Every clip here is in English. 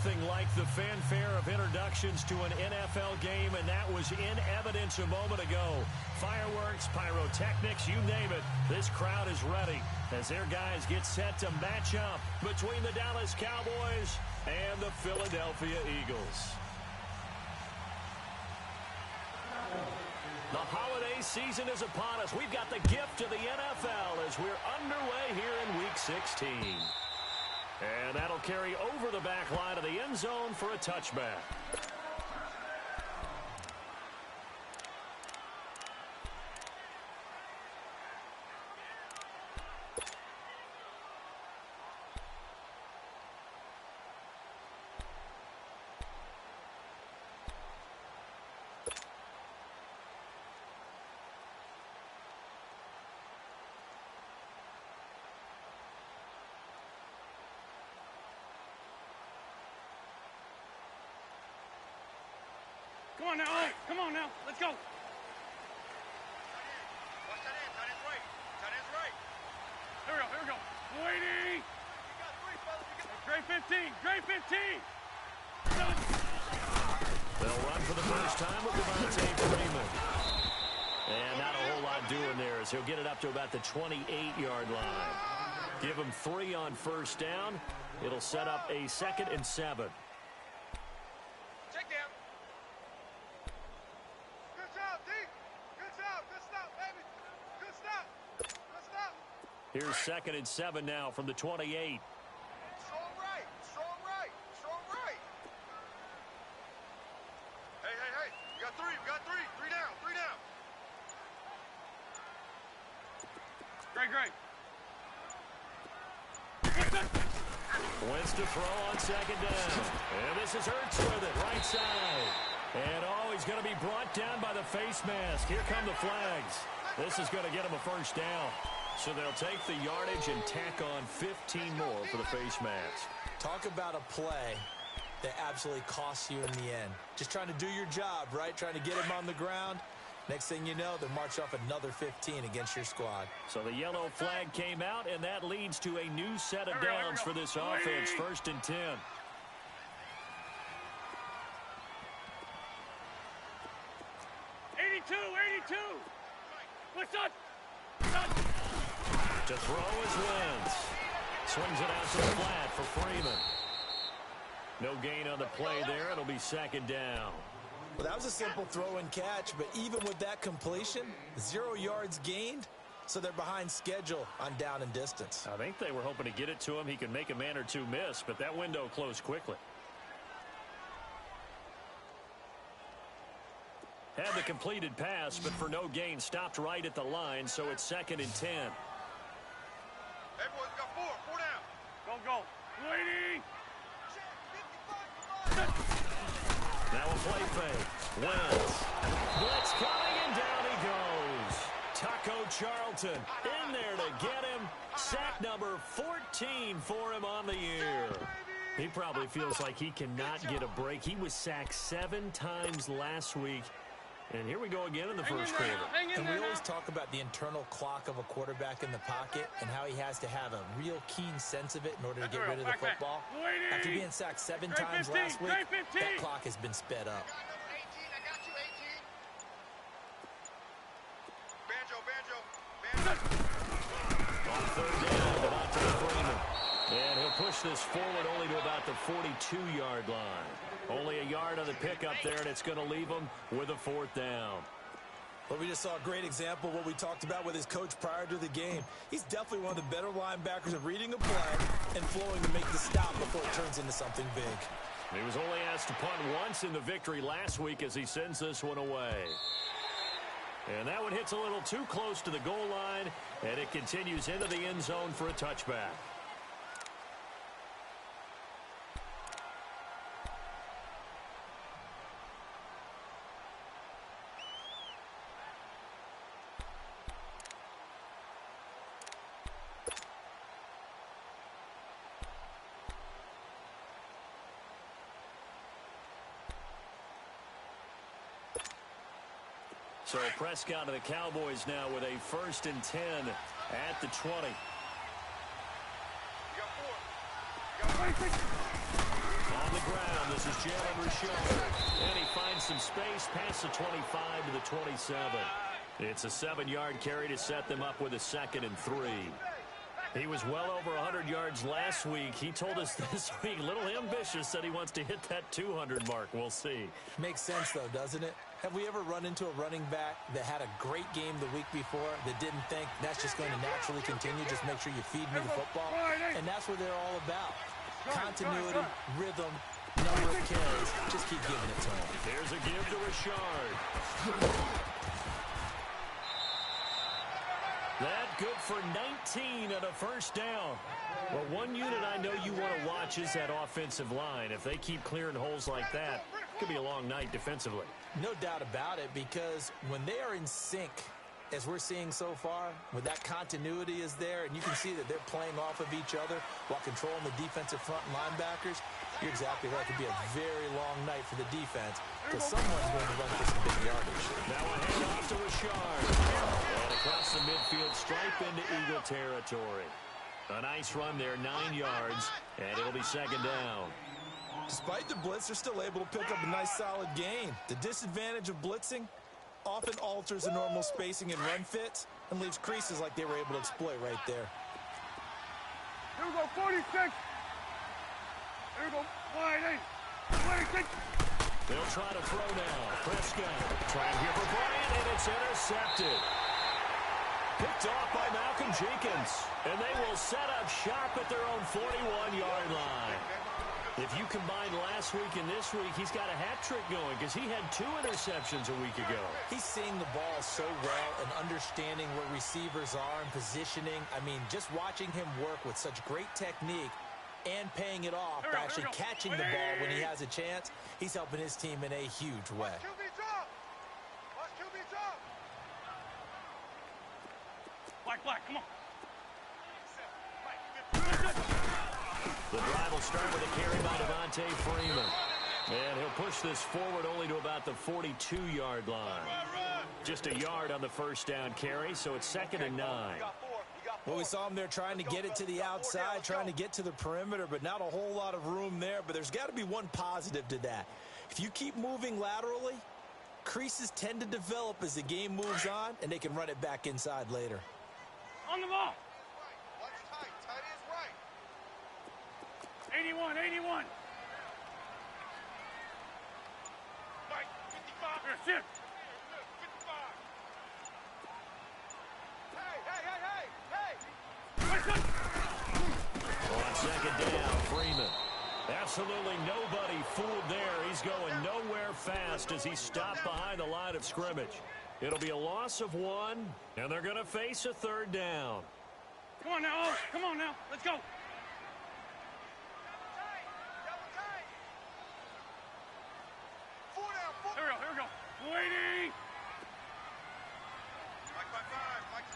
nothing like the fanfare of introductions to an NFL game, and that was in evidence a moment ago. Fireworks, pyrotechnics, you name it. This crowd is ready as their guys get set to match up between the Dallas Cowboys and the Philadelphia Eagles. The holiday season is upon us. We've got the gift of the NFL as we're underway here in Week 16. And that'll carry over the back line of the end zone for a touchback. Come on now, all right. Come on now. Let's go. Watch that in. Tight end's right. Tight end's right. Here we go. Here we go. Waiting. You got three, fellas. You got Great 15. Great 15. They'll run for the first time with Devontae Freeman. And not a whole lot doing there as he'll get it up to about the 28-yard line. Give him 3 on first down. It'll set up a 2nd and 7. check down. Good job, D. Good job. Good stop, baby. Good stop. Good stop. Here's 2nd and 7 now from the 28. Strong right. Strong right. Strong right. Hey, hey, hey. We got three. We got three. Three down. Three down. Great. Wins to throw on 2nd down. And this is Hurts with it, right side. And he's going to be brought down by the face mask. Here come the flags. This is going to get him a first down. So they'll take the yardage and tack on 15 more for the face mask. Talk about a play that absolutely costs you in the end. Just trying to do your job, right? Trying to get him on the ground. Next thing you know, they'll march off another 15 against your squad. So the yellow flag came out, and that leads to a new set of downs for this offense. 1st and 10. What's up? To throw is Wentz. Swings it out to the flat for Freeman. No gain on the play there. It'll be 2nd down. Well, that was a simple throw and catch, but even with that completion, 0 yards gained, so they're behind schedule on down and distance. I think they were hoping to get it to him. He could make a man or two miss, but that window closed quickly. Had the completed pass, but for no gain, stopped right at the line, so it's 2nd and 10. Everyone's got four. Four down. Go. Waiting. Now a play fake. Wentz. Blitz coming, and down he goes. Taco Charlton in there to get him. Sack number 14 for him on the year. He probably feels like he cannot get a break. He was sacked 7 times last week. And here we go again in the first quarter. And we always talk about the internal clock of a quarterback in the pocket and how he has to have a real keen sense of it in order to get rid of the football. After being sacked 7 times last week, that clock has been sped up. I got you, 18. Banjo. On 3rd down, Devontae Freeman. And he'll push this forward only to about the 42-yard line. Only a yard on the pickup there, and it's going to leave him with a 4th down. Well, we just saw a great example of what we talked about with his coach prior to the game. He's definitely one of the better linebackers at reading a play and flowing to make the stop before it turns into something big. He was only asked to punt once in the victory last week as he sends this one away. And that one hits a little too close to the goal line, and it continues into the end zone for a touchback. So Prescott of the Cowboys now with a 1st and 10 at the 20. You got four. On the ground. This is Jalen Richard. And he finds some space past the 25 to the 27. It's a 7-yard carry to set them up with a 2nd and 3. He was well over 100 yards last week. He told us this week, a little ambitious, said he wants to hit that 200 mark. We'll see. Makes sense, though, doesn't it? Have we ever run into a running back that had a great game the week before that didn't think that's just going to naturally continue? Just make sure you feed me the football. And that's what they're all about. Continuity, rhythm, number of carries. Just keep giving it to him. Here's a give to Richard. That good for 19 and a first down. Well, one unit I know you want to watch is that offensive line. If they keep clearing holes like that, it could be a long night defensively. No doubt about it, because when they are in sync, as we're seeing so far, when that continuity is there, and you can see that they're playing off of each other while controlling the defensive front linebackers, you're exactly right. It could be a very long night for the defense because someone's going to run for some big yardage. Now a handoff to Richard. And across the midfield stripe into Eagle territory. A nice run there, 9 yards, and it'll be 2nd down. Despite the blitz, they're still able to pick up a nice solid gain. The disadvantage of blitzing often alters the normal spacing and run fits and leaves creases like they were able to exploit right there. Here we go, 46. Here we go, wide 26. They'll try to throw now. Prescott trying here for Bryant, and it's intercepted. Picked off by Malcolm Jenkins. And they will set up shop at their own 41-yard line. If you combine last week and this week, he's got a hat trick going because he had 2 interceptions a week ago. He's seeing the ball so well and understanding where receivers are and positioning. I mean, just watching him work with such great technique and paying it off by actually catching the ball when he has a chance, he's helping his team in a huge way. Black, come on. The drive will start with a carry by Devontae Freeman. And he'll push this forward only to about the 42-yard line. Just a yard on the first down carry, so it's 2nd and 9. Well, we saw him there trying to get it to the outside, trying to get to the perimeter, but not a whole lot of room there. But there's got to be one positive to that. If you keep moving laterally, creases tend to develop as the game moves on, and they can run it back inside later. On the ball. Watch tight. Tight is right. 81. Mike, 55. Here, sit. 55. Hey. On 2nd down, Freeman. Absolutely nobody fooled there. He's going nowhere fast as he stopped behind the line of scrimmage. It'll be a loss of 1, and they're going to face a 3rd down. Come on now, Oak. Come on now. Let's go. Here we go. Waiting. Mike by 5. Mike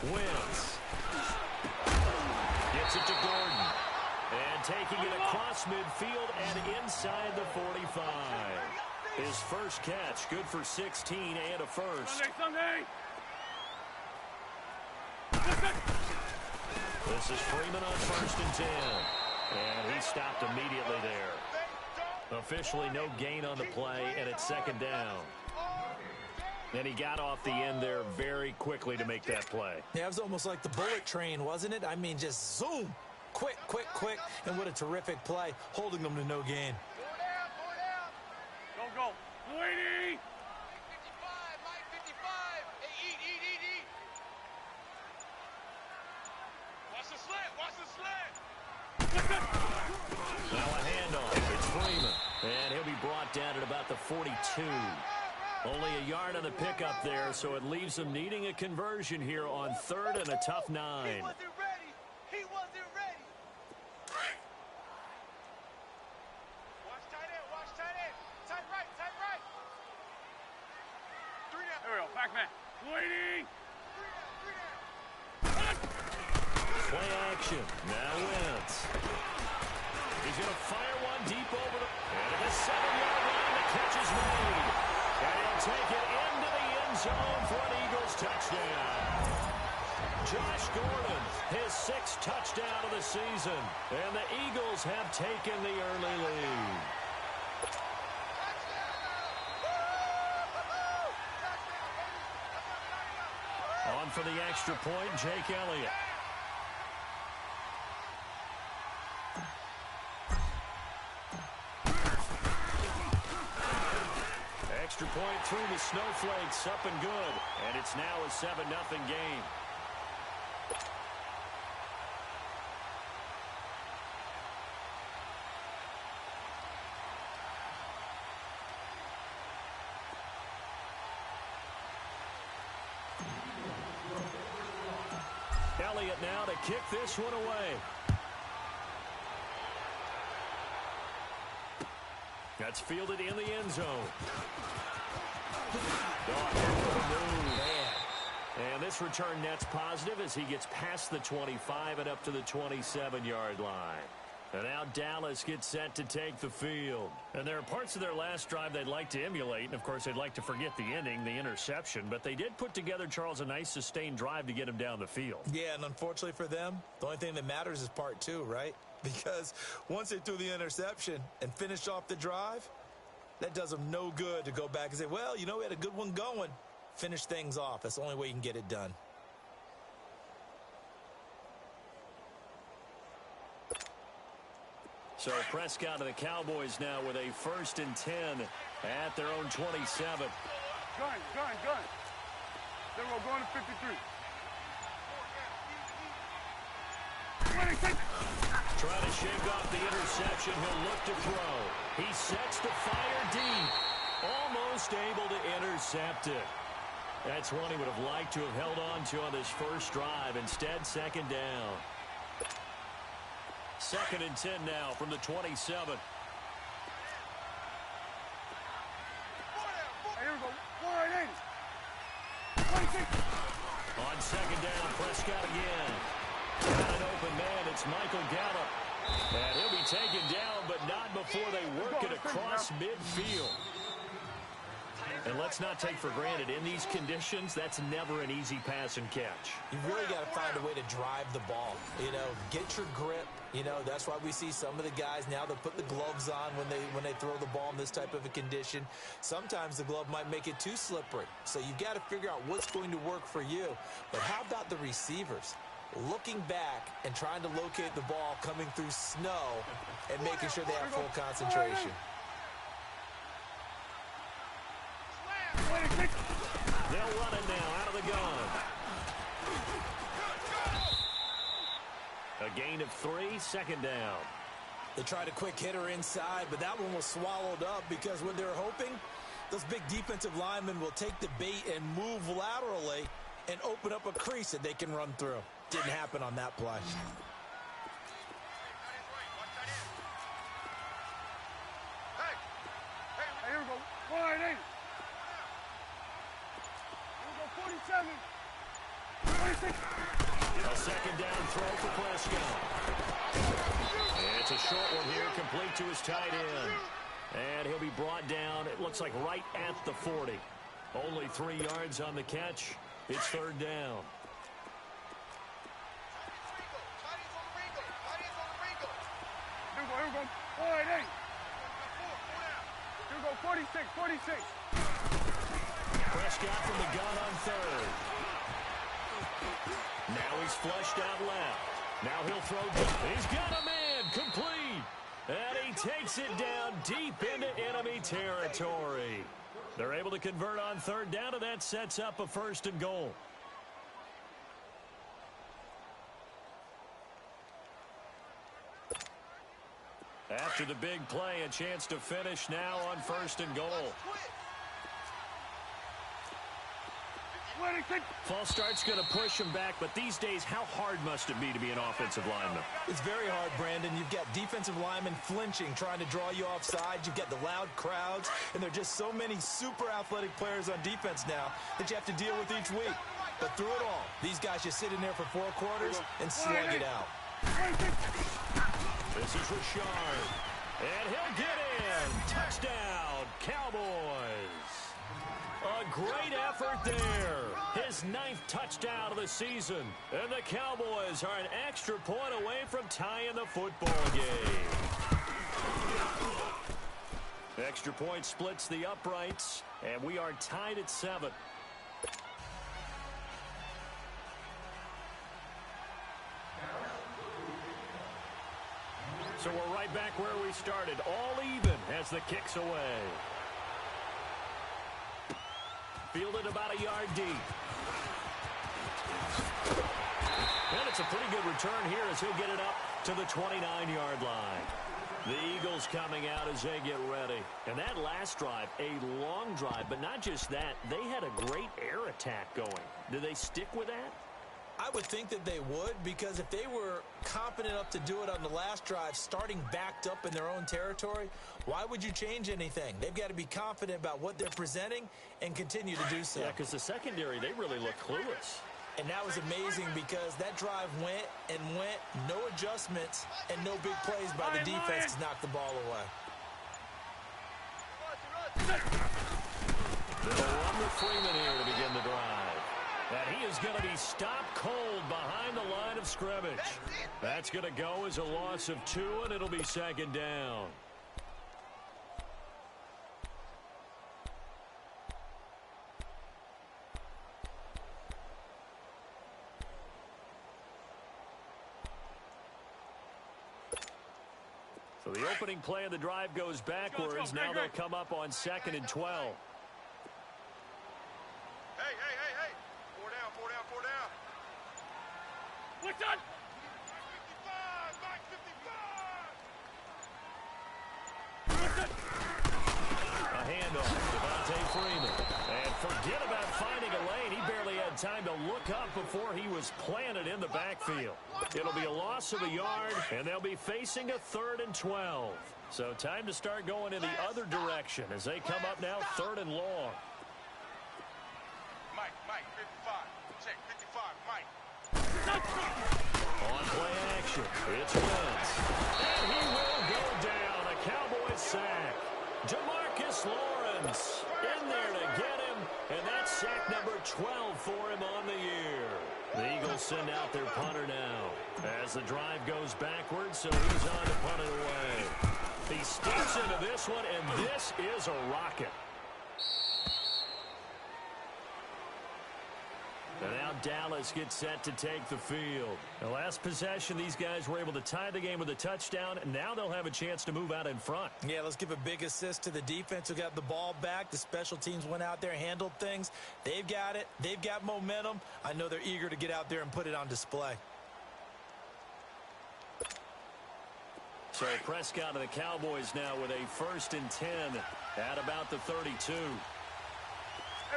55. Wins. Gets it to Gordon. And taking it across midfield and inside the 45. His first catch, good for 16 and a first. Sunday. This is Freeman on 1st and 10. And he stopped immediately there. Officially no gain on the play, and it's 2nd down. And he got off the end there very quickly to make that play. Yeah, it was almost like the bullet train, wasn't it? I mean, just zoom. Quick. And what a terrific play, holding them to no gain. Go. Waiting. 55. Mike 55. Hey, eat. Watch the slant. Now a handoff. It's Freeman. And he'll be brought down at about the 42. Only a yard on the pickup there, so it leaves them needing a conversion here on 3rd and a tough 9. He wasn't ready. Watch tight end. Tight right. 3 down. Here we go. Back man. Waiting. 3 down. Play action. Now Wentz. He's going to fire one deep over the... And at the 7-yard line, the catch is made. And he'll take it into the end zone for an Eagles touchdown. Josh Gordon, his 6th touchdown of the season. And the Eagles have taken the early lead. On for the extra point, Jake Elliott. Extra point through the Snowflakes, up and good. And it's now a 7-0 game. Elliott now to kick this one away. That's fielded in the end zone. And this return net's positive as he gets past the 25 and up to the 27-yard line. And now Dallas gets set to take the field. And there are parts of their last drive they'd like to emulate. And, of course, they'd like to forget the ending, the interception. But they did put together, Charles, a nice sustained drive to get him down the field. Yeah, and unfortunately for them, the only thing that matters is part 2, right? Because once they threw the interception and finished off the drive, that does them no good to go back and say, well, you know, we had a good one going. Finish things off. That's the only way you can get it done. So Prescott and the Cowboys now with a 1st and 10 at their own 27. Gun. Then we're going to 53. Trying to shake off the interception. He'll look to throw. He sets to fire deep. Almost able to intercept it. That's one he would have liked to have held on to on this first drive. Instead, 2nd down. 2nd and 10 now from the 27. Here we go. 480. On 2nd down, Prescott again. Got an open man. It's Michael Gallup. And he'll be taken down, but not before they work it across midfield. And let's not take for granted, in these conditions, that's never an easy pass and catch. You really got to find a way to drive the ball. You know, get your grip. You know, that's why we see some of the guys now that put the gloves on when they throw the ball in this type of a condition. Sometimes the glove might make it too slippery. So you've got to figure out what's going to work for you. But how about the receivers? Looking back and trying to locate the ball coming through snow and making sure they have full concentration. They'll run it now out of the gun. A gain of 3, 2nd down. They tried a quick hitter inside, but that one was swallowed up because when they're hoping, those big defensive linemen will take the bait and move laterally and open up a crease that they can run through. Didn't happen on that play. Hey, here we go. 480. 47. 26. A 2nd down throw for Prescott. And it's a short one here, complete to his tight end. And he'll be brought down, it looks like right at the 40. Only 3 yards on the catch. It's 3rd down. Here we go. 480. Here we go. 46. Prescott from the gun on 3rd. Now he's flushed out left. Now he'll throw deep. He's got a man complete. And he takes it down deep into enemy territory. They're able to convert on 3rd down, and that sets up a 1st and goal. After the big play, a chance to finish now on 1st and goal. False start's going to push him back, but these days, how hard must it be to be an offensive lineman? It's very hard, Brandon. You've got defensive linemen flinching, trying to draw you offside. You've got the loud crowds, and there are just so many super athletic players on defense now that you have to deal with each week. But through it all, these guys just sit in there for 4 quarters and slug it out. This is Richard, and he'll get in. Touchdown, Cowboys. A great effort there. His 9th touchdown of the season. And the Cowboys are an extra point away from tying the football game. Extra point splits the uprights, and we are tied at 7. So we're right back where we started, all even as the kick's away. Fielded about a yard deep. And it's a pretty good return here as he'll get it up to the 29-yard line. The Eagles coming out as they get ready. And that last drive, a long drive, but not just that, they had a great air attack going. Do they stick with that? I would think that they would, because if they were confident enough to do it on the last drive, starting backed up in their own territory, why would you change anything? They've got to be confident about what they're presenting and continue to do so. Yeah, because the secondary, they really look clueless. And that was amazing because that drive went and went, no adjustments, and no big plays by the defense to knock the ball away. They'll run with Freeman here to begin the drive. And he is going to be stopped cold behind the line of scrimmage. That's going to go as a loss of 2, and it'll be second down. So the opening play of the drive goes backwards. Now they'll come up on 2nd and 12. Hey. 4 down. What's that? 55, Mike, 55. A handoff, Devontae Freeman. And forget about finding a lane. He barely had time to look up before he was planted in the backfield. It'll be a loss of a yard, and they'll be facing a 3rd and 12. So time to start going in the other direction as they come up now 3rd and long. Mike, 55. Check, 55, Mike. On play action, it's Wentz. And he will go down. A Cowboys sack. Jamarcus Lawrence in there to get him. And that's sack number 12 for him on the year. The Eagles send out their punter now as the drive goes backwards, so he's on to punt it away. He steps into this one, and this is a rocket. And now Dallas gets set to take the field. The last possession, these guys were able to tie the game with a touchdown, and now they'll have a chance to move out in front. Yeah, let's give a big assist to the defense who got the ball back. The special teams went out there, handled things. They've got it. They've got momentum. I know they're eager to get out there and put it on display. So Prescott and the Cowboys now with a 1st and 10 at about the 32. There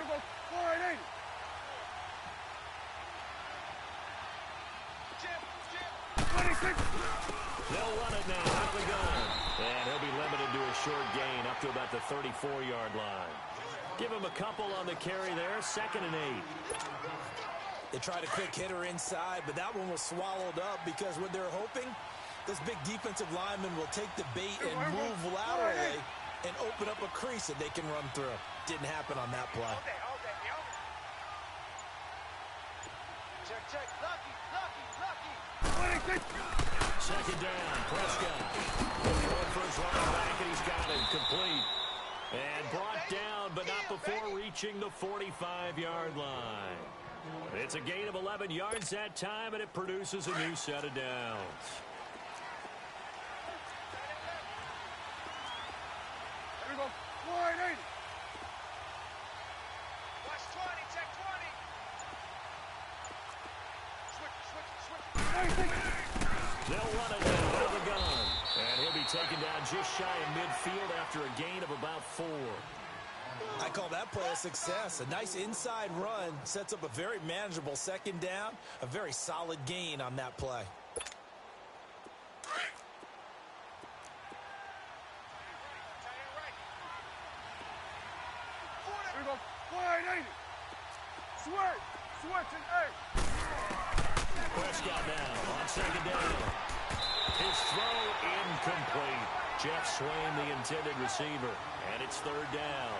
we go. 480. They'll run it now out of the gun. And he'll be limited to a short gain up to about the 34-yard line. Give him a couple on the carry there. 2nd and 8. They tried a quick hitter inside, but that one was swallowed up because what they're hoping, this big defensive lineman will take the bait and move laterally and open up a crease that they can run through. Didn't happen on that play. Check. Lucky. 2nd down, Prescott. Going for his running back, and he's got it complete. And brought down, but not before reaching the 45-yard line. It's a gain of 11 yards that time, and it produces a new set of downs. There we go. 480. Watch 20, check 20. Switch. They'll run it now out of the gun. And he'll be taken down just shy of midfield after a gain of about 4. I call that play a success. A nice inside run sets up a very manageable 2nd down. A very solid gain on that play. There we go. 480. Switch and 8. Prescott now on 2nd down. His throw incomplete. Jeff Swain, the intended receiver. And it's 3rd down.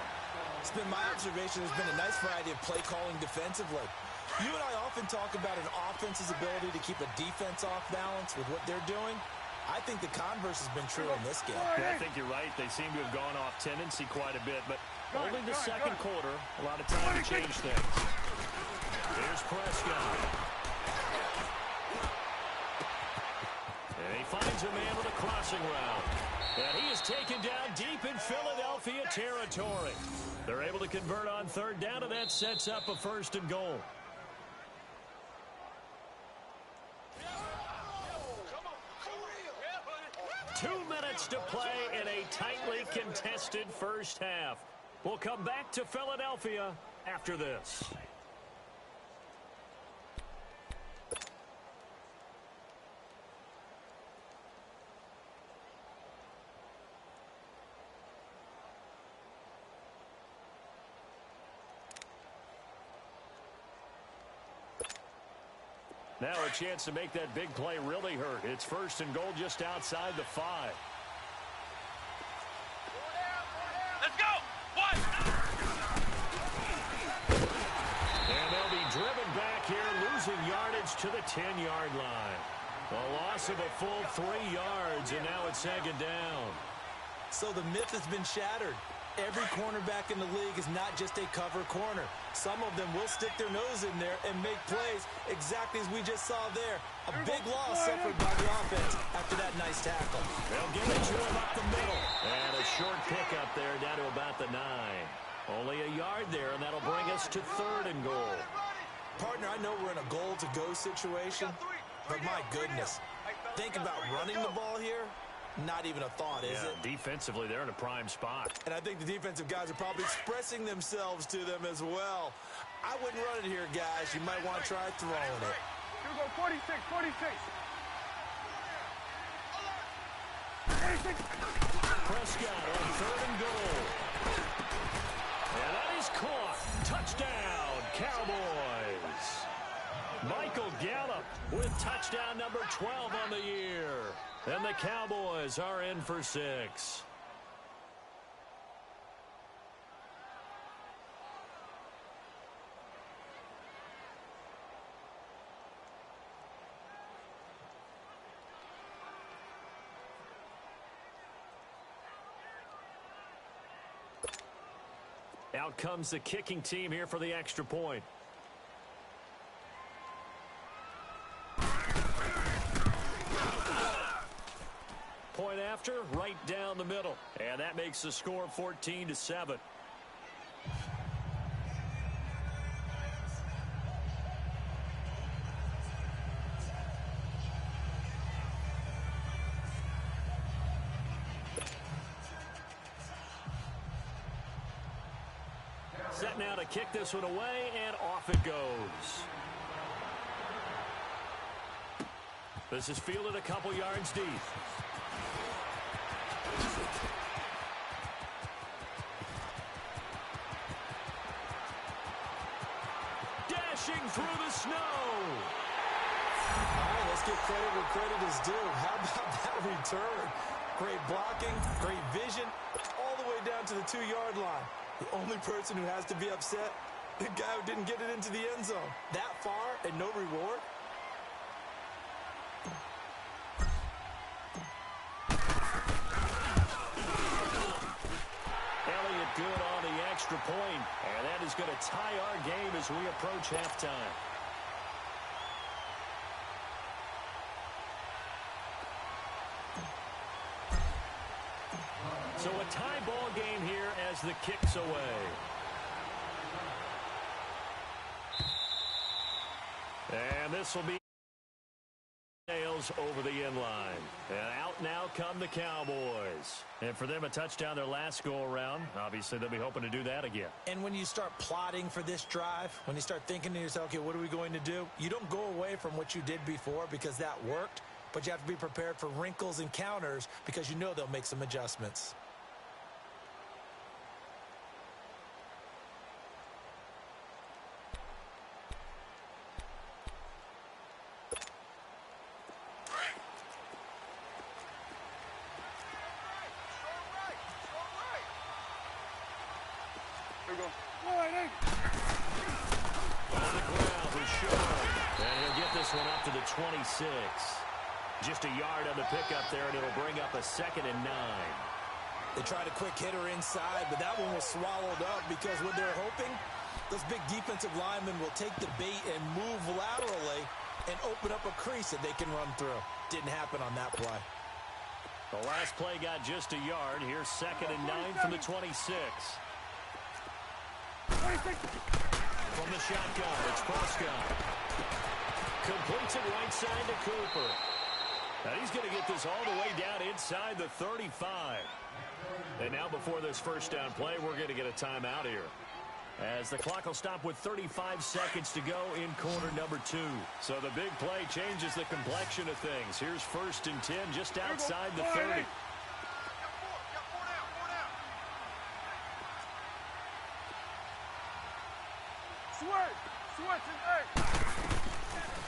It's been my observation there's been a nice variety of play calling defensively. You and I often talk about an offense's ability to keep a defense off balance with what they're doing. I think the converse has been true in this game. Yeah, I think you're right. They seem to have gone off tendency quite a bit, but only the second quarter. A lot of time to change things. Here's Prescott. And he finds a man with a crossing route. And he is taken down deep in Philadelphia territory. They're able to convert on third down, and that sets up a 1st and goal. Two minutes to play in a tightly contested first half. We'll come back to Philadelphia after this. Now a chance to make that big play really hurt. It's 1st and goal just outside the 5. Let's go! One! And they'll be driven back here, losing yardage to the 10-yard line. A loss of a full 3 yards, and now it's 2nd down. So the myth has been shattered. Every cornerback in the league is not just a cover corner. Some of them will stick their nose in there and make plays exactly as we just saw there. A big loss suffered by the offense after that nice tackle. They'll give it to him up the middle. And a short pickup there down to about the 9. Only a yard there, and that'll bring us to 3rd and goal. Partner, I know we're in a goal-to-go situation, but my goodness, think about running the ball here. Not even a thought, is it? Defensively, they're in a prime spot. And I think the defensive guys are probably expressing themselves to them as well. I wouldn't run it here, guys. You might want to try throwing it. Here we go, 46, 46. Prescott on 3rd and goal. And that is caught. Touchdown, Cowboys. Michael Gallup with touchdown number 12 on the year. And the Cowboys are in for 6. Out comes the kicking team here for the extra point. Point after, right down the middle. And that makes the score 14-7. Set now to kick this one away, and off it goes. This is fielded a couple yards deep. Dashing through the snow. All right, let's give credit where credit is due. How about that return? Great blocking, great vision, all the way down to the 2-yard line. The only person who has to be upset, the guy who didn't get it into the end zone. That far and no reward? Elliott good on the extra point, and that is going to tie our game as we approach halftime. So a tie ball game here as the kick's away. And this will be nails over the end line. And out now come the Cowboys. And for them, a touchdown their last go-around. Obviously, they'll be hoping to do that again. And when you start plotting for this drive, when you start thinking to yourself, okay, what are we going to do? You don't go away from what you did before because that worked, but you have to be prepared for wrinkles and counters because you know they'll make some adjustments. Here we go. All right, hey. On the ground for Shaw. And he'll get this one up to the 26. Just a yard on the pickup there, and it'll bring up a 2nd and 9. They tried a quick hitter inside, but that one was swallowed up because what they're hoping, those big defensive linemen will take the bait and move laterally and open up a crease that they can run through. Didn't happen on that play. The last play got just a yard. Here's 2nd and 9 from the 26. From the shotgun, it's Prescott. Completes it right side to Cooper. And he's going to get this all the way down inside the 35. And now before this first down play, we're going to get a timeout here, as the clock will stop with 35 seconds to go in quarter number 2. So the big play changes the complexion of things. Here's 1st and 10 just outside the 30.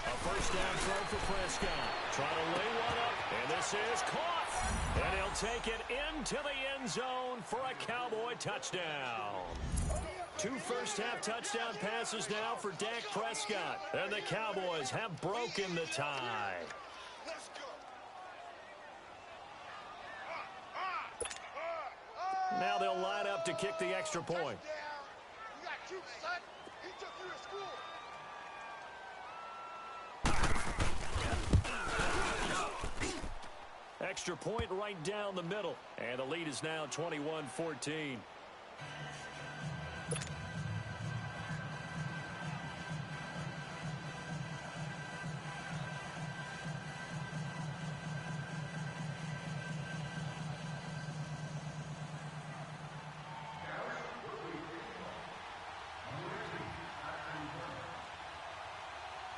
A first down throw for Prescott. Trying to lay one up, and this is caught. And he'll take it into the end zone for a Cowboy touchdown. 2 first-half touchdown passes now for Dak Prescott. And the Cowboys have broken the tie. Now they'll line up to kick the extra point. You got cute, son. He took you to school. Extra point right down the middle. And the lead is now 21-14.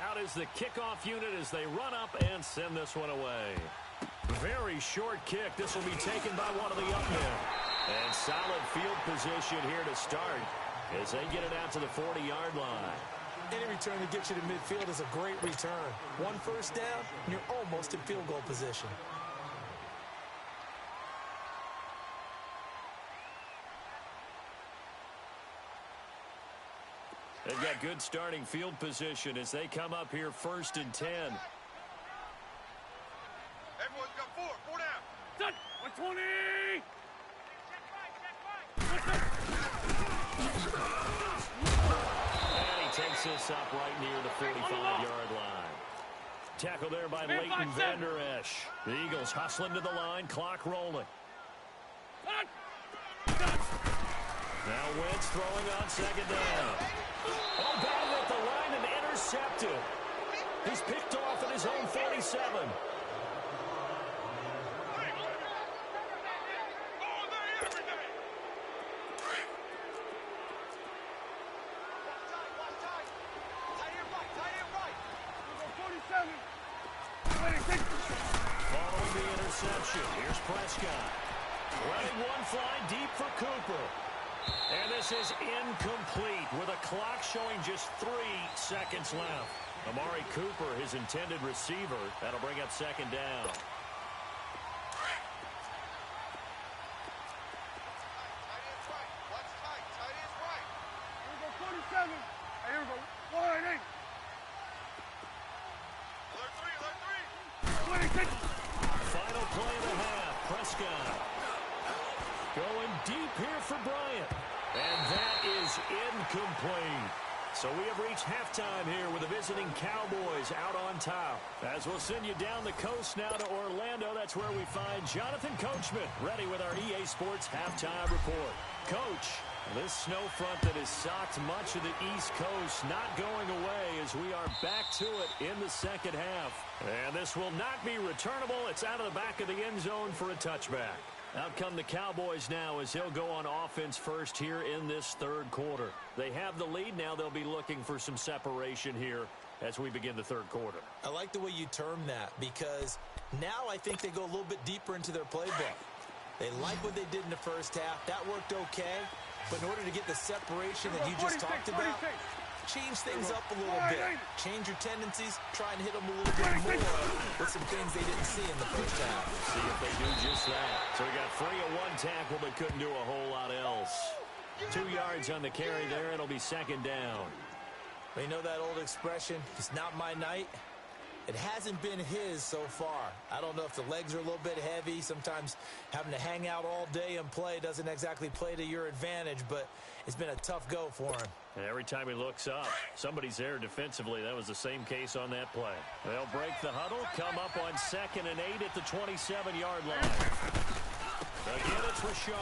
Out is the kickoff unit as they run up and send this one away. Very short kick. This will be taken by one of the up men. And solid field position here to start as they get it out to the 40-yard line. Any return that gets you to midfield is a great return. 1 first down, and you're almost in field goal position. They've got good starting field position as they come up here 1st and 10. Everyone's got 4 down. Done. 120. And he takes this up right near the 45-yard line. Tackle there by Leighton Vander Esch. The Eagles hustling to the line, clock rolling. Now Wentz throwing on 2nd down. Oh, batted at the line and intercepted. He's picked off at his own 47. Following the interception, here's Prescott. Running one fly deep for Cooper. And this is incomplete with a clock showing just 3 seconds left. Amari Cooper, his intended receiver. That'll bring up 2nd down. Tight end's right. Watch tight. Tight end's right. Here we go, 47. Hey, here we go. 180. Alert 3. 26. Final play of the half. Prescott going deep here for Bryant. And that is incomplete. So we have reached halftime here with the visiting Cowboys out on top. As we'll send you down the coast now to Orlando, that's where we find Jonathan Coachman ready with our EA Sports halftime report. Coach, this snow front that has socked much of the East Coast not going away as we are back to it in the second half. And this will not be returnable. It's out of the back of the end zone for a touchback. Out come the Cowboys now as they'll go on offense first here in this 3rd quarter. They have the lead. Now they'll be looking for some separation here as we begin the 3rd quarter. I like the way you term that because now I think they go a little bit deeper into their playbook. They like what they did in the first half. That worked okay. But in order to get the separation that you just talked about, change things up a little bit. Change your tendencies. Try and hit them a little bit more with some things they didn't see in the first half. See if they do just that. So we got 3 of 1 tackle, but couldn't do a whole lot else. 2 yards on the carry there. It'll be second down. You know that old expression, it's not my night? It hasn't been his so far. I don't know if the legs are a little bit heavy. Sometimes having to hang out all day and play doesn't exactly play to your advantage, but it's been a tough go for him. And every time he looks up, somebody's there defensively. That was the same case on that play. They'll break the huddle, come up on 2nd and 8 at the 27-yard line. Again, it's Richard.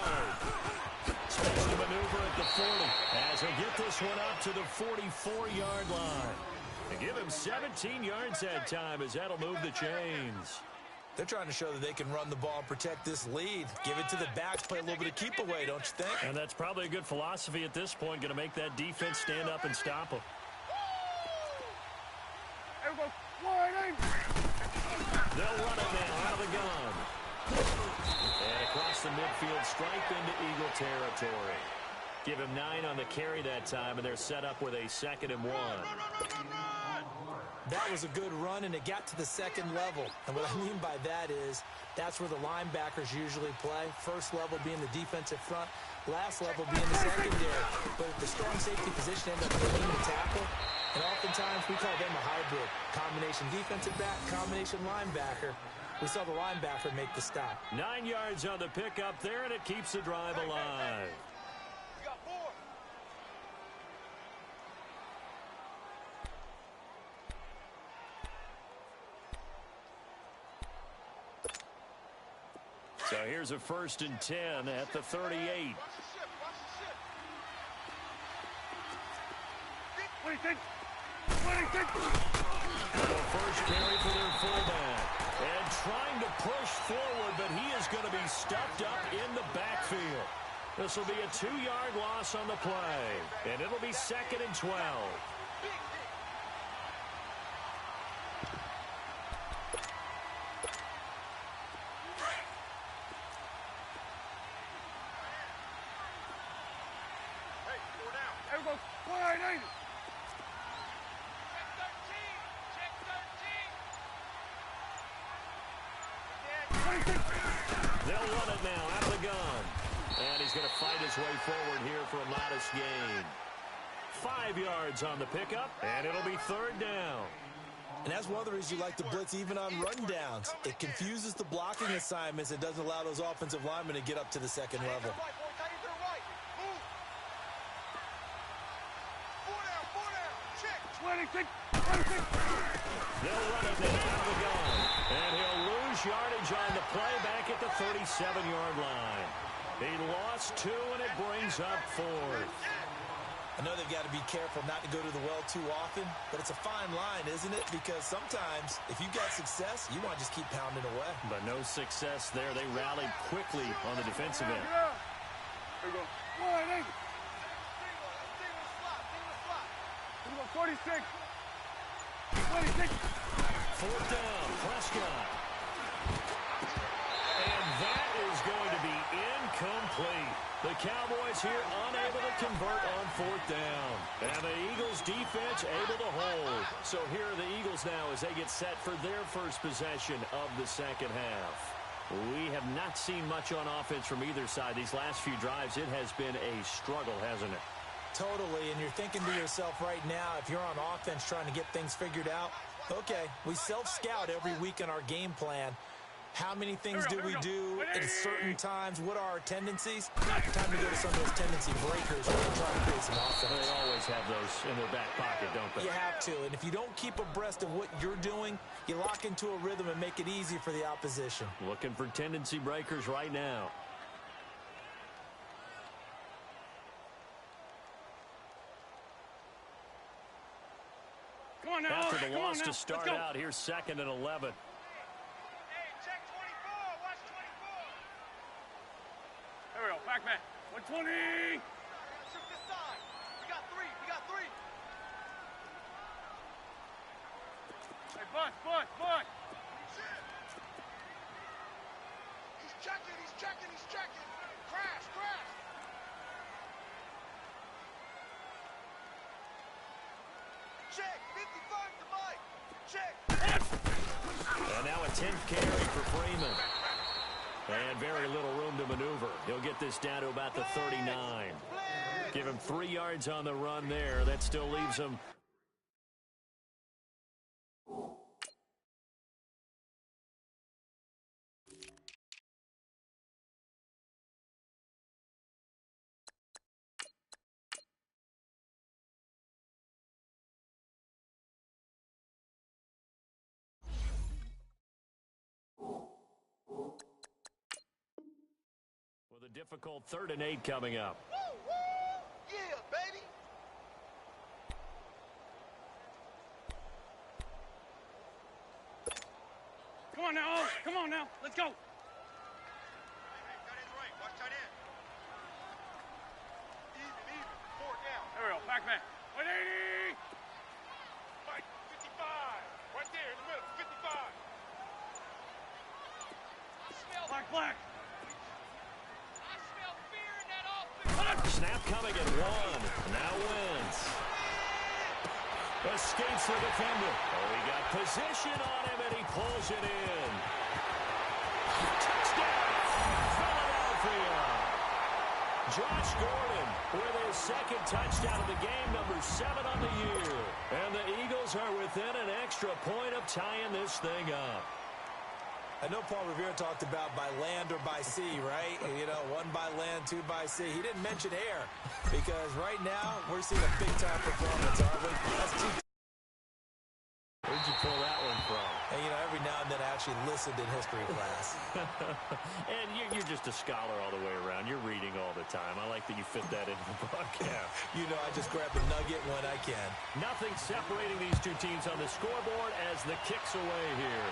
Special maneuver at the 40 as he'll get this one up to the 44-yard line. And give him 17 yards that time as that'll move the chains. They're trying to show that they can run the ball, protect this lead. Give it to the backs, play a little bit of keep away, don't you think? And that's probably a good philosophy at this point, going to make that defense stand up and stop them. They'll run it now out of the gun. And across the midfield, stripe into Eagle territory. Give him 9 on the carry that time, and they're set up with a 2nd and 1. That was a good run, and it got to the second level. And what I mean by that is that's where the linebackers usually play. First level being the defensive front, last level being the secondary. But if the strong safety position ends up winning the tackle, and oftentimes we call them a hybrid. Combination defensive back, combination linebacker. We saw the linebacker make the stop. 9 yards on the pickup there, and it keeps the drive alive. So here's a 1st and 10 at the 38. First carry for their fullback. And trying to push forward, but he is going to be stuffed up in the backfield. This will be a 2-yard loss on the play. And it'll be 2nd and 12. They'll run it now out of the gun. And he's going to fight his way forward here for a modest gain. 5 yards on the pickup, and it'll be 3rd down. And that's one of the reasons you like to blitz even on rundowns. It confuses the blocking assignments. It doesn't allow those offensive linemen to get up to the second level. They'll run it now out of the gun. And he'll lose yardage on the play back at the 37-yard line. He lost 2, and it brings up 4th. I know they've got to be careful not to go to the well too often, but it's a fine line, isn't it? Because sometimes, if you got success, you want to just keep pounding away. But no success there. They rallied quickly on the defensive end. Here we go. 46. 26. 4th down, Prescott. And that is going to be incomplete. The Cowboys here unable to convert on 4th down. And the Eagles defense able to hold. So here are the Eagles now as they get set for their first possession of the second half. We have not seen much on offense from either side. These last few drives, it has been a struggle, hasn't it? Totally, and you're thinking to yourself right now, if you're on offense trying to get things figured out, okay, we self-scout every week in our game plan. How many things do we do at certain times? What are our tendencies? Time to go to some of those tendency breakers where we're trying to create some offense. They always have those in their back pocket, don't they? You have to, and if you don't keep abreast of what you're doing, you lock into a rhythm and make it easy for the opposition. Looking for tendency breakers right now. Come on now. After the loss to start out, here's 2nd and 11. Hey, check 24. Watch 24. There we go. Back man. 120. Shoot this side. We got 3. We got 3. Hey, Bud. He's checking. He's checking. He's checking. Crash. Check. 55 to Mike. Check. And now a 10th carry for Freeman. And very little room to maneuver. He'll get this down to about the 39. Give him 3 yards on the run there. That still leaves him. With a difficult 3rd and 8 coming up. Woo, woo! Yeah, baby! Come on now, Owen. Come on now. Let's go. Hey, tight end right. Watch tight end. Even. 4 down. There we go. Back. 180. Mike, 55. Right there in the middle. 55. Black. Snap coming at 1. Now wins. Escapes the defender. Oh, he got position on him, and he pulls it in. Touchdown, Philadelphia. Josh Gordon with his 2nd touchdown of the game, number 7 on the year. And the Eagles are within an extra point of tying this thing up. I know Paul Revere talked about by land or by sea, right? You know, 1 by land, 2 by sea. He didn't mention air because right now we're seeing a big-time performance, aren't we? That's 2. Where'd you pull that one from? And, you know, every now and then I actually listened in history class. And you're just a scholar all the way around. You're reading all the time. I like that you fit that into the broadcast. You know, I just grab the nugget when I can. Nothing separating these 2 teams on the scoreboard as the kick's away here.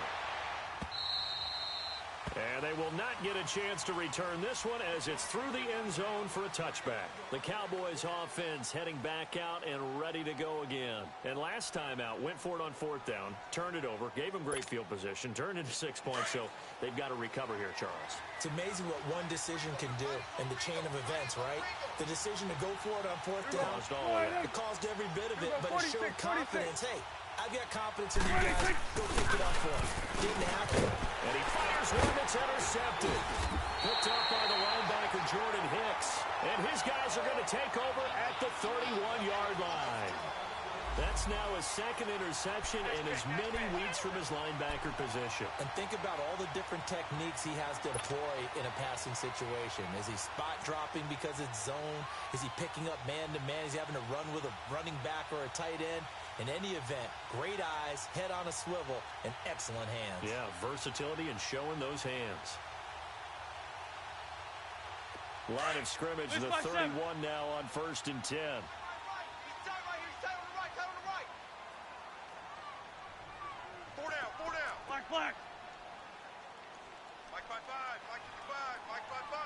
And they will not get a chance to return this one as it's through the end zone for a touchback. The Cowboys offense heading back out and ready to go again. And last time out, went for it on 4th down, turned it over, gave them great field position, turned into 6 points, so they've got to recover here, Charles. It's amazing what one decision can do in the chain of events, right? The decision to go for it on 4th down, it caused every bit of it, but it showed confidence. Hey, I've got confidence in you guys. Go pick it up for him. Didn't happen. And he fires one that's intercepted. Picked up by the linebacker, Jordan Hicks. And his guys are going to take over at the 31-yard line. That's now his 2nd interception in as many weeks from his linebacker position. And think about all the different techniques he has to deploy in a passing situation. Is he spot dropping because it's zone? Is he picking up man-to-man? Is he having to run with a running back or a tight end? In any event, great eyes, head on a swivel, and excellent hands. Yeah, versatility and showing those hands. Line of scrimmage, the 31 now on 1st and 10. Black. Mike 5-5. Mike 55. Mike 5-5.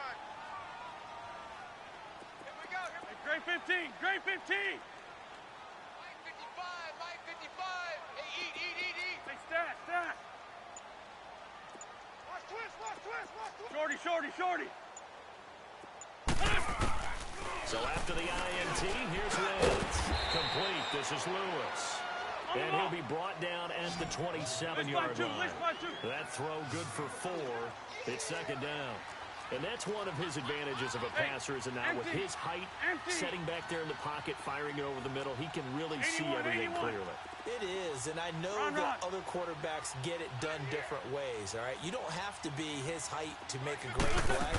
Here we go. Great 15. Great 15. Mike 55. Mike 55. Hey, eat. Hey, stat. Watch twist. Shorty. So after the INT, here's Wentz. Complete. This is Lewis. And he'll be brought down at the 27-yard line. That throw good for 4. It's 2nd down. And that's one of his advantages of a passer is now with his height, setting back there in the pocket, firing it over the middle, he can really see everything clearly. It is, and I know that other quarterbacks get it done different ways, all right? You don't have to be his height to make a great play,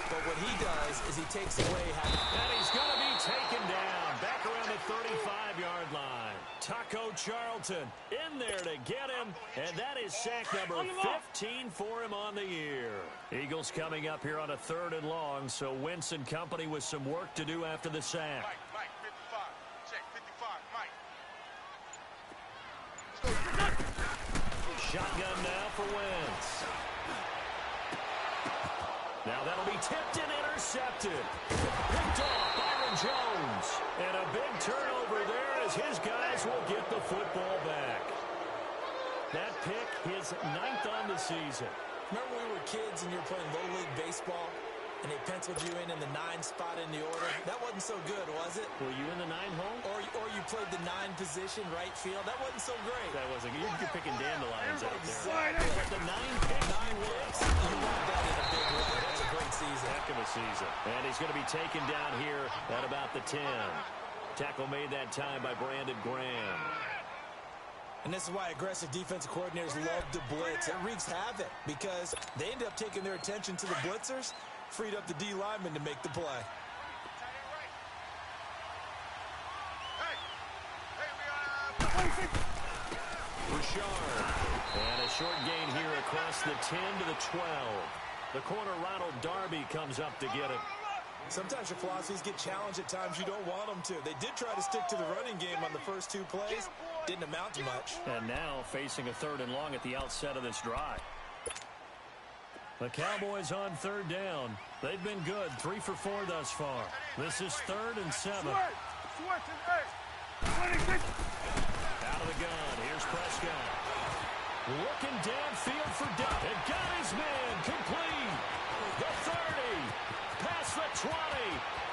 but what he does is he takes away and he's going to be taken down back around the 35-yard line. Taco Charlton in there to get him, and that is sack number 15 for him on the year. Eagles coming up here on a 3rd and long, so Wentz and company with some work to do after the sack. Mike 55. Check 55. Mike. Shotgun now for Wentz. Now that'll be tipped and intercepted. Picked off Byron Jones. And a big turnover there as his guys will get the football back. That pick, his 9th on the season. Remember when we were kids and you were playing Little League Baseball and they penciled you in the 9 spot in the order? That wasn't so good, was it? Were you in the 9 hole? Or you played the 9 position, right field? That wasn't so great. That wasn't good. You're picking dandelions out there. Exactly. But the 9 pick, 9 picks. You want that in a big way. That's a great season. Heck of a season. And he he's going to be taken down here at about the 10. Tackle made that time by Brandon Graham. And this is why aggressive defensive coordinators love to blitz. It wreaks havoc because they end up taking their attention to the blitzers, freed up the D lineman to make the play. Richard. And a short gain here across the 10 to the 12. The corner, Ronald Darby, comes up to get it. Sometimes your philosophies get challenged at times you don't want them to. They did try to stick to the running game on the first 2 plays. Didn't amount to much. And now facing a 3rd and long at the outset of this drive. The Cowboys on 3rd down. They've been good, 3 for 4 thus far. This is 3rd and 7. Out of the gun, here's Prescott. Looking downfield for Doug. And got his man complete. The 30. Past the 20.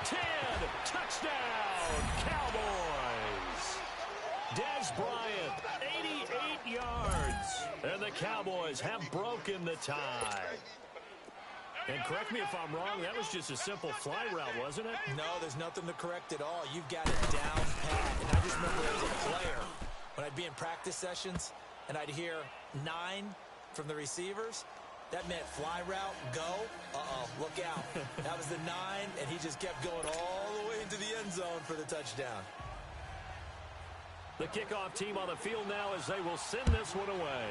10. Touchdown, Cowboys. Dez Bryant, 88 yards. And the Cowboys have broken the tie. And correct me if I'm wrong, that was just a simple fly route, wasn't it? No, there's nothing to correct at all. You've got it down pat. And I just remember as a player, when I'd be in practice sessions and I'd hear 9 from the receivers, that meant fly route, go. Uh-oh, look out. That was the 9, and he just kept going all the way into the end zone for the touchdown. The kickoff team on the field now as they will send this one away.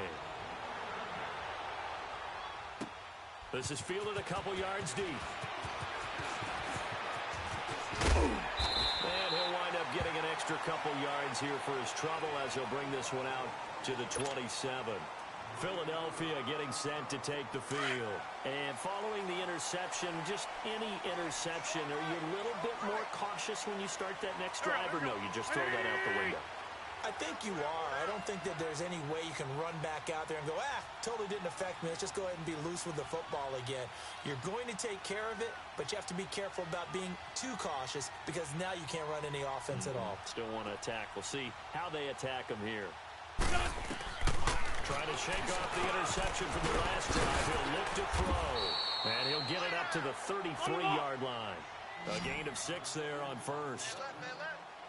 This is fielded a couple yards deep. And he'll wind up getting an extra couple yards here for his trouble as he'll bring this one out to the 27. Philadelphia getting set to take the field. And following the interception, just any interception, are you a little bit more cautious when you start that next drive, or no, you just throw that out the window? I think you are. I don't think that there's any way you can run back out there and go, totally didn't affect me. Let's just go ahead and be loose with the football again. You're going to take care of it, but you have to be careful about being too cautious because now you can't run any offense at all. Still want to attack. We'll see how they attack them here. Trying to shake off the interception from the last drive. He'll look to throw. And he'll get it up to the 33-yard line. A gain of 6 there on first.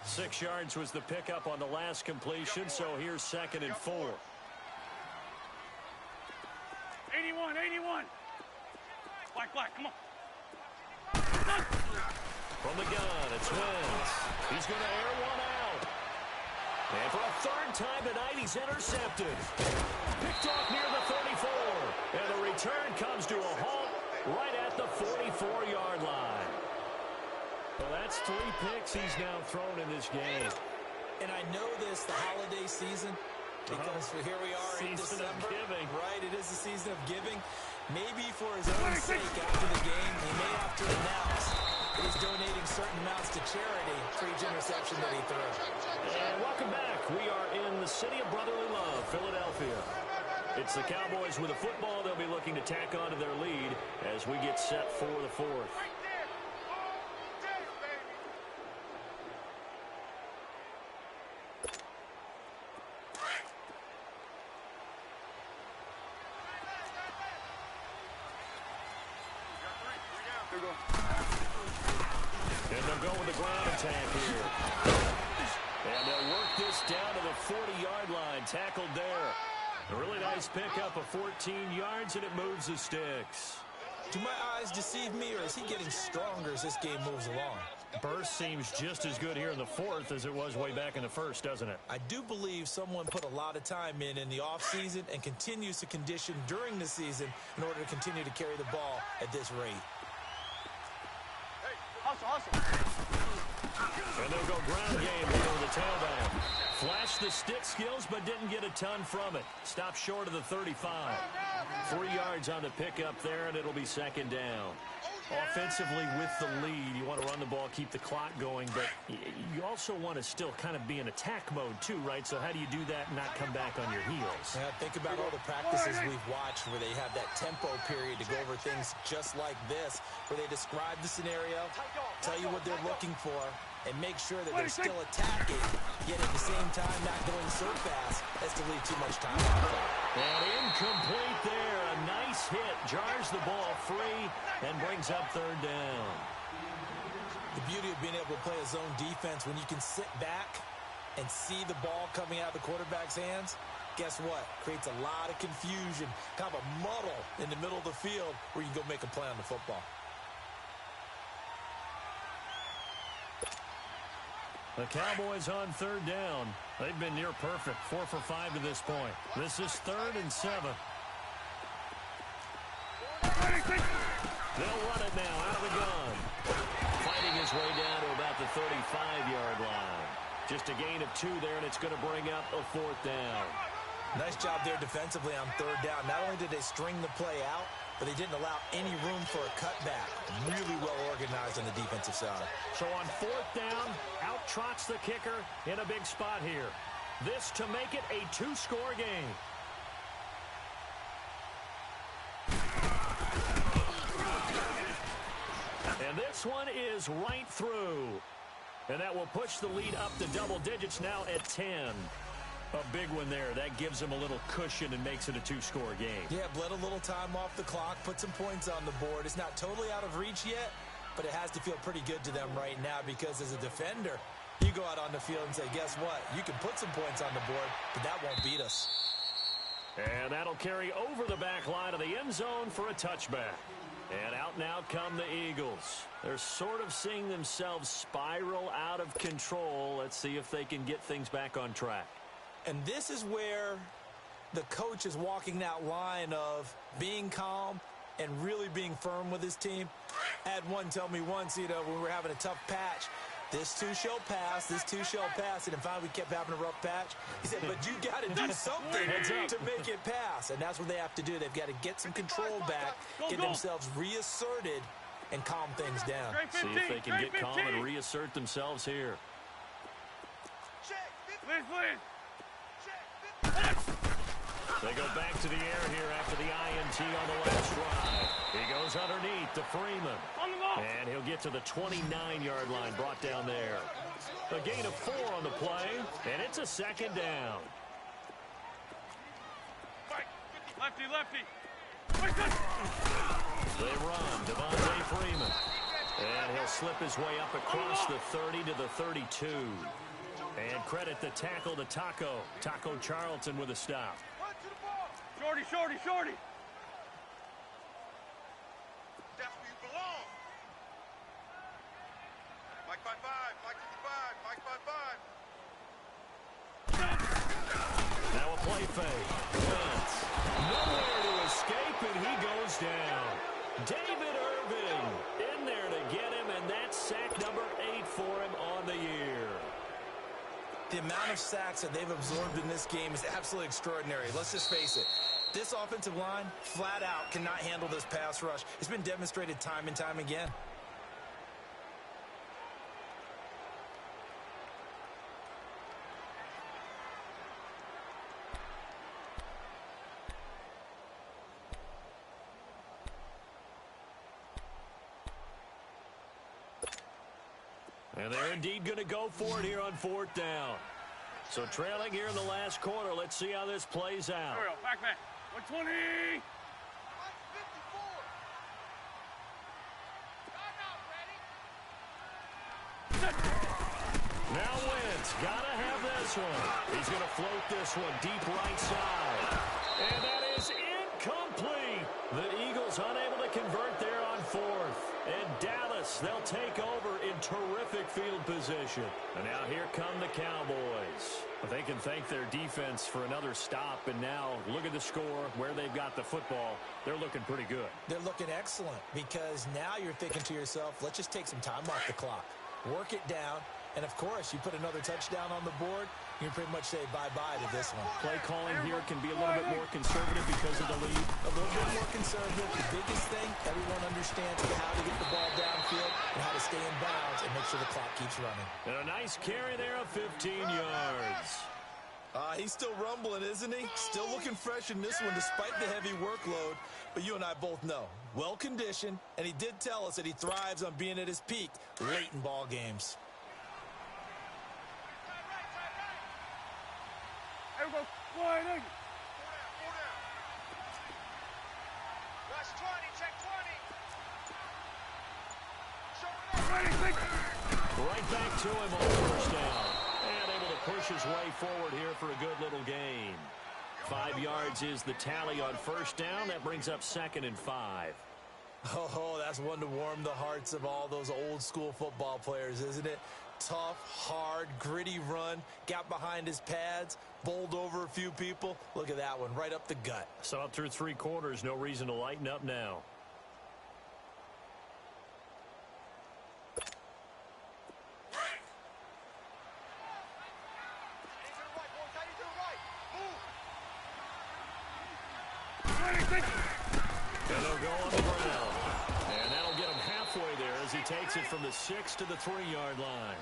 6 yards was the pickup on the last completion, so here's 2nd and 4. 81. Black, come on. From the gun, it's Wentz. He's going to air one out. And for a 3rd time tonight, he's intercepted. Picked off near the 34. And the return comes to a halt right at the 44-yard line. Well, that's 3 picks he's now thrown in this game. And I know this, the holiday season, because here we are in December. Season of giving. Right, it is the season of giving. Maybe for his own sake after the game, he may have to announce that he's donating certain amounts to charity for each interception that he throws. And welcome back. We are in the city of brotherly love, Philadelphia. It's the Cowboys with a football. They'll be looking to tack on to their lead as we get set for the 4th. And they'll go with the ground attack here. And they'll work this down to the 40-yard line. Tackled there. A really nice pickup of 14 yards, and it moves the sticks. Do my eyes deceive me, or is he getting stronger as this game moves along? Burst seems just as good here in the 4th as it was way back in the 1st, doesn't it? I do believe someone put a lot of time in the offseason and continues to condition during the season in order to continue to carry the ball at this rate. Hustle. And they'll go ground game here with the tailback. Flashed the stick skills, but didn't get a ton from it. Stopped short of the 35. 3 yards on the pickup there, and it'll be 2nd down. Offensively with the lead, you want to run the ball, keep the clock going, but you also want to still kind of be in attack mode too, right? So how do you do that and not come back on your heels? Yeah, think about all the practices we've watched where they have that tempo period to go over things just like this, where they describe the scenario, tell you what they're looking for, and make sure that they're still attacking, yet at the same time not going so fast as to leave too much time on the clock. And incomplete there. A nice hit. Jars the ball free and brings up 3rd down. The beauty of being able to play a zone defense, when you can sit back and see the ball coming out of the quarterback's hands, guess what? Creates a lot of confusion, kind of a muddle in the middle of the field where you can go make a play on the football. The Cowboys on third down. They've been near perfect, 4 for 5 to this point. This is 3rd and 7. They'll run it now out of the gun. Fighting his way down to about the 35-yard line. Just a gain of 2 there, and it's going to bring up a 4th down. Nice job there defensively on third down. Not only did they string the play out, but they didn't allow any room for a cutback. Really well organized on the defensive side. So on 4th down, out trots the kicker in a big spot here. This to make it a 2-score game. And this one is right through. And that will push the lead up to double digits now at 10. A big one there. That gives them a little cushion and makes it a 2-score game. Yeah, bled a little time off the clock, put some points on the board. It's not totally out of reach yet, but it has to feel pretty good to them right now because as a defender, you go out on the field and say, guess what? You can put some points on the board, but that won't beat us. And that'll carry over the back line of the end zone for a touchback. And out now come the Eagles. They're sort of seeing themselves spiral out of control. Let's see if they can get things back on track. And this is where the coach is walking that line of being calm and really being firm with his team. I had one tell me once, when we were having a tough patch, this too shall pass, this too shall pass, and then finally we kept having a rough patch. He said, but you got to do something to make it pass, and that's what they have to do. They've got to get some control back, get themselves reasserted, and calm things down. See if they can get calm and reassert themselves here. They go back to the air here after the INT on the last drive. He goes underneath to Freeman. And he'll get to the 29-yard line, brought down there. A gain of 4 on the play, and it's a 2nd down. Lefty. They run, Devontae Freeman. And he'll slip his way up across the 30 to the 32. And credit the tackle to Taco Charlton with a stop. Shorty. That's where you belong. Mike 5-5, Mike 55, Mike 5-5. Now a play fake. Wentz. Nowhere to escape, and he goes down. David Irving in there to get him, and that's sack number 8 for him on the year. The amount of sacks that they've absorbed in this game is absolutely extraordinary. Let's just face it. This offensive line, flat out, cannot handle this pass rush. It's been demonstrated time and time again. And they're indeed going to go for it here on 4th down. So trailing here in the last quarter. Let's see how this plays out. Back. 120. Now Wentz, gotta have this one. He's gonna float this one deep right side. And that is incomplete. The Eagles unable to convert there on 4th. And Dallas, they'll take over in terrific field position. And now here come the Cowboys. But they can thank their defense for another stop. And now look at the score, where they've got the football. They're looking pretty good. They're looking excellent because now you're thinking to yourself, let's just take some time off the clock. Work it down. And, of course, you put another touchdown on the board, you can pretty much say bye-bye to this one. Play calling here can be a little bit more conservative because of the lead. A little bit more conservative. The biggest thing, everyone understands how to get the ball downfield and how to stay in bounds and make sure the clock keeps running. And a nice carry there of 15 yards. He's still rumbling, isn't he? Still looking fresh in this one despite the heavy workload. But you and I both know, well-conditioned, and he did tell us that he thrives on being at his peak late in ball games. There we go. Wide open. 4 down. Rush 20, check 20. Show it up. Right back to him on first down. And able to push his way forward here for a good little gain. 5 yards is the tally on first down. That brings up 2nd and 5. Oh, that's one to warm the hearts of all those old school football players, isn't it? Tough, hard, gritty run, got behind his pads, bowled over a few people. Look at that one, right up the gut. So up through 3 quarters, no reason to lighten up now. And they'll go on the ground. And that'll get him halfway there as he takes it from the 6 to the 3-yard line.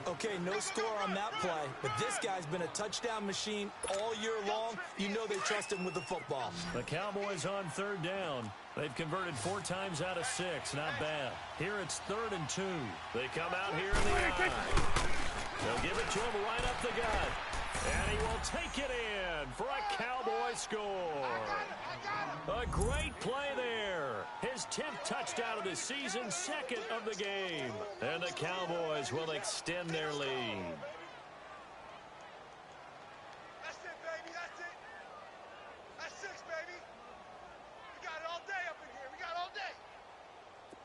Okay, no score on that play, but this guy's been a touchdown machine all year long. You know they trust him with the football. The Cowboys on 3rd down. They've converted 4 times out of 6. Not bad. Here it's 3rd and 2. They come out here in the eye. They'll give it to him right up the gut. And he will take it in for a Cowboy score. A great play there. His 10th touchdown of the season, 2nd of the game. And the Cowboys will extend their lead. That's it, baby. That's it. That's 6, baby. We got it all day up in here. We got it all day.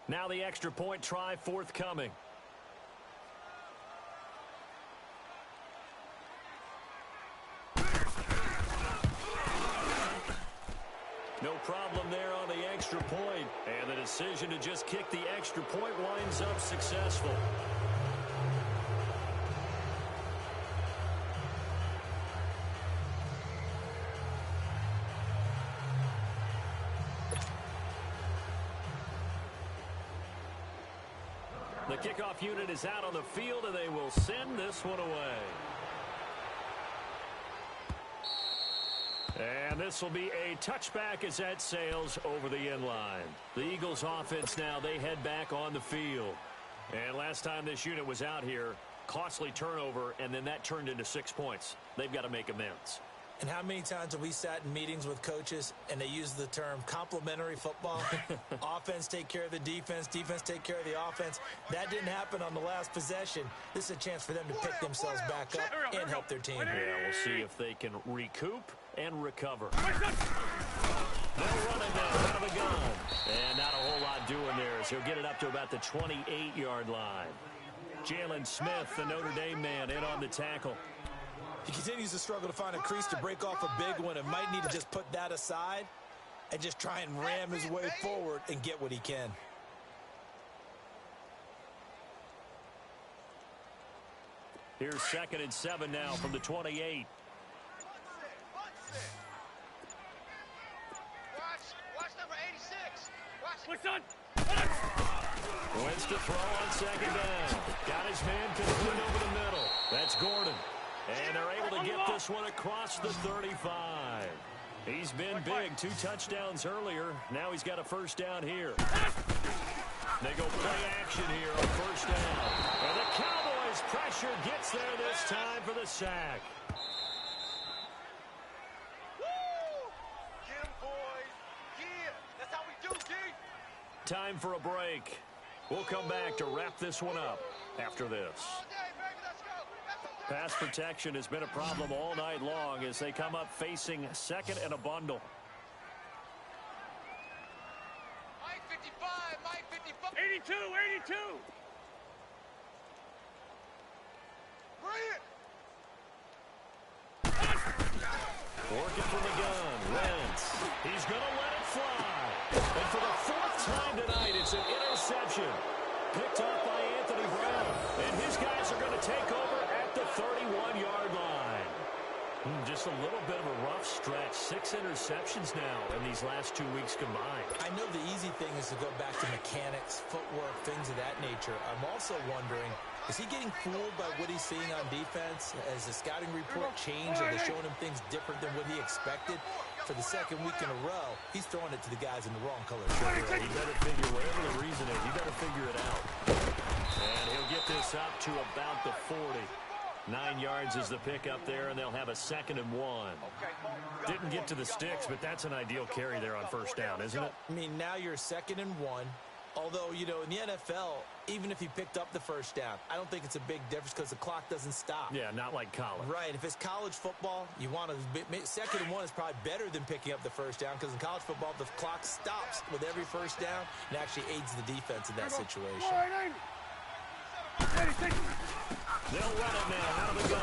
Now the extra point try forthcoming. No problem there on the extra point. And the decision to just kick the extra point winds up successful. The kickoff unit is out on the field, and they will send this one away. And this will be a touchback as that sails over the end line. The Eagles offense now, they head back on the field. And last time this unit was out here, costly turnover, and then that turned into 6 points. They've got to make amends. And how many times have we sat in meetings with coaches and they use the term complementary football? Offense take care of the defense, defense take care of the offense. That didn't happen on the last possession. This is a chance for them to pick themselves back up and help their team. Yeah, we'll see if they can recoup and recover. They'll run it now out of the gun. And not a whole lot doing there as he'll get it up to about the 28-yard line. Jalen Smith, the Notre Dame man, in on the tackle. He continues to struggle to find a crease to break off a big one and might need to just put that aside and just try and ram his way forward and get what he can. Here's 2nd and 7 now from the 28. Watch number 86. What's on? Wentz to throw on 2nd down. Got his man complete over the middle. That's Gordon. And they're able to get this one across the 35. He's been big. 2 touchdowns earlier. Now he's got a first down here. They go play action here on first down. And the Cowboys' pressure gets there this time for the sack. Woo! Get him, boys. Get. That's how we do, D. Time for a break. We'll come back to wrap this one up after this. All day, baby. Let's go. Pass protection has been a problem all night long as they come up facing 2nd and a bundle. Mike 55, Mike 55. 82, 82. Bring it. Working from the gun, Wentz. He's going to let it fly. And for the 4th time tonight, it's an interception. Picked off by Anthony Brown. And his guys are going to take over at the 31-yard line. Just a little bit of a rough stretch. 6 interceptions now in these last 2 weeks combined. I know the easy thing is to go back to mechanics, footwork, things of that nature. I'm also wondering, is he getting fooled by what he's seeing on defense? Has the scouting report changed? Are they showing him things different than what he expected? For the 2nd week in a row, he's throwing it to the guys in the wrong color shirt. Yeah, he better figure, whatever the reason is, he better figure it out. And he'll get this up to about the 40. 9 yards is the pickup there, and they'll have a 2nd and 1. Didn't get to the sticks, but that's an ideal carry there on first down, isn't it? I mean, now you're 2nd and 1. Although, you know, in the NFL, even if he picked up the first down, I don't think it's a big difference because the clock doesn't stop. Yeah, not like college. Right. If it's college football, you want to second and one is probably better than picking up the first down because in college football, the clock stops with every first down and actually aids the defense in that situation. They'll run it now out of the gun.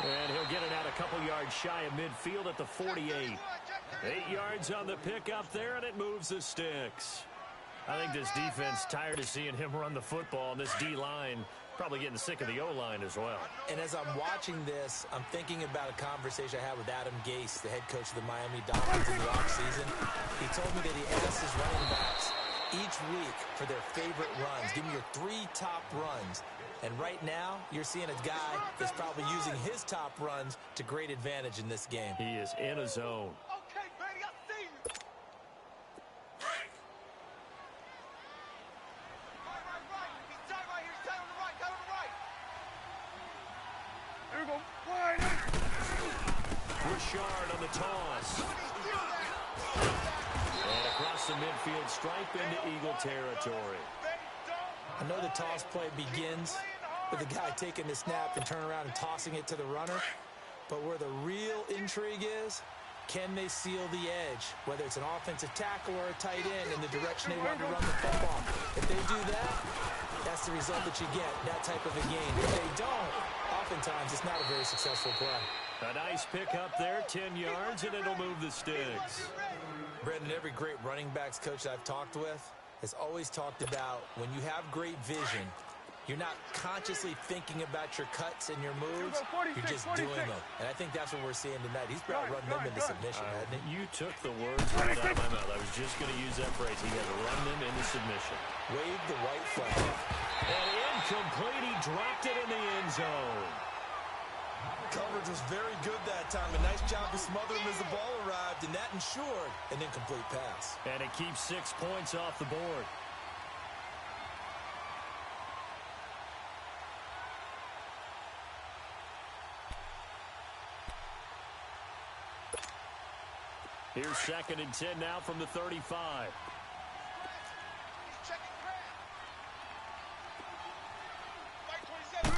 And he'll get it out a couple yards shy of midfield at the 48. 8 yards on the pickup there, and it moves the sticks. I think this defense tired of seeing him run the football, and this D-line probably getting sick of the O-line as well. And as I'm watching this, I'm thinking about a conversation I had with Adam Gase, the head coach of the Miami Dolphins in the offseason. He told me that he asked his running backs each week for their favorite runs. Give me your 3 top runs. And right now, you're seeing a guy that's probably using his top runs to great advantage in this game. He is in a zone. Okay, baby, I see you. Right. He's tight right here. He's tight on the right. Tight on the right. There we go. Wide. Richard on the toss. And across the midfield stripe into Eagle territory. I know the toss play begins with the guy taking the snap and turning around and tossing it to the runner. But where the real intrigue is, can they seal the edge? Whether it's an offensive tackle or a tight end in the direction they want to run the football. If they do that, that's the result that you get, that type of a game. If they don't, oftentimes it's not a very successful play. A nice pick up there, 10 yards, and it'll move the sticks. Brendan, every great running backs coach I've talked with has always talked about when you have great vision, you're not consciously thinking about your cuts and your moves. You're just doing them. And I think that's what we're seeing tonight. He's probably run them into submission, hasn't he? You took the words right out of my mouth. I was just going to use that phrase. He had to run them into submission. Wave the white flag. And incomplete. He dropped it in the end zone. Coverage was very good that time. A nice job to smother him as the ball arrived, and that ensured an incomplete pass. And it keeps 6 points off the board. Here's 2nd and 10 now from the 35. He's checking ground.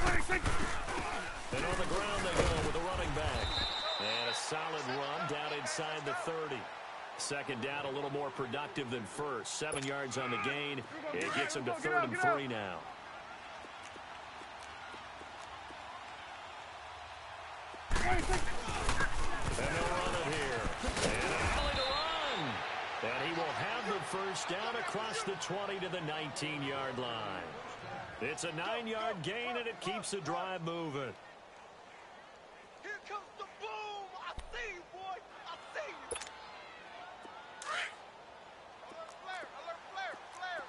Right 27. And on the ground they go with a running back. And a solid run down inside the 30. 2nd down a little more productive than first. 7 yards on the gain. It gets him to 3rd and 3 now. And they'll run it here. And an alley to run. And he will have the first down across the 20 to the 19-yard line. It's a 9-yard gain, and it keeps the drive moving. Here comes the boom. I see you, boy. I see you. Alert flare. Alert flare. Flare.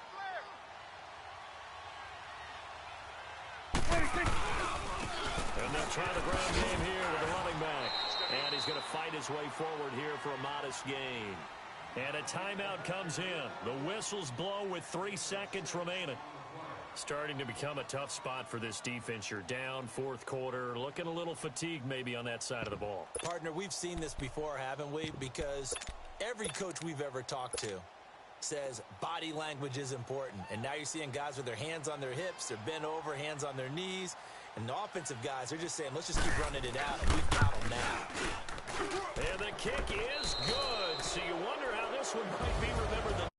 And they'll try the ground game here with the running back. And he's going to fight his way forward here for a modest gain. And a timeout comes in. The whistles blow with 3 seconds remaining. Starting to become a tough spot for this defense. You're down 4th quarter. Looking a little fatigued maybe on that side of the ball. Partner, we've seen this before, haven't we? Because every coach we've ever talked to says body language is important. And now you're seeing guys with their hands on their hips, they're bent over, hands on their knees. And the offensive guys, they're just saying, let's just keep running it out. And we've got them now. And the kick is good. So you wonder how this one might be remembered the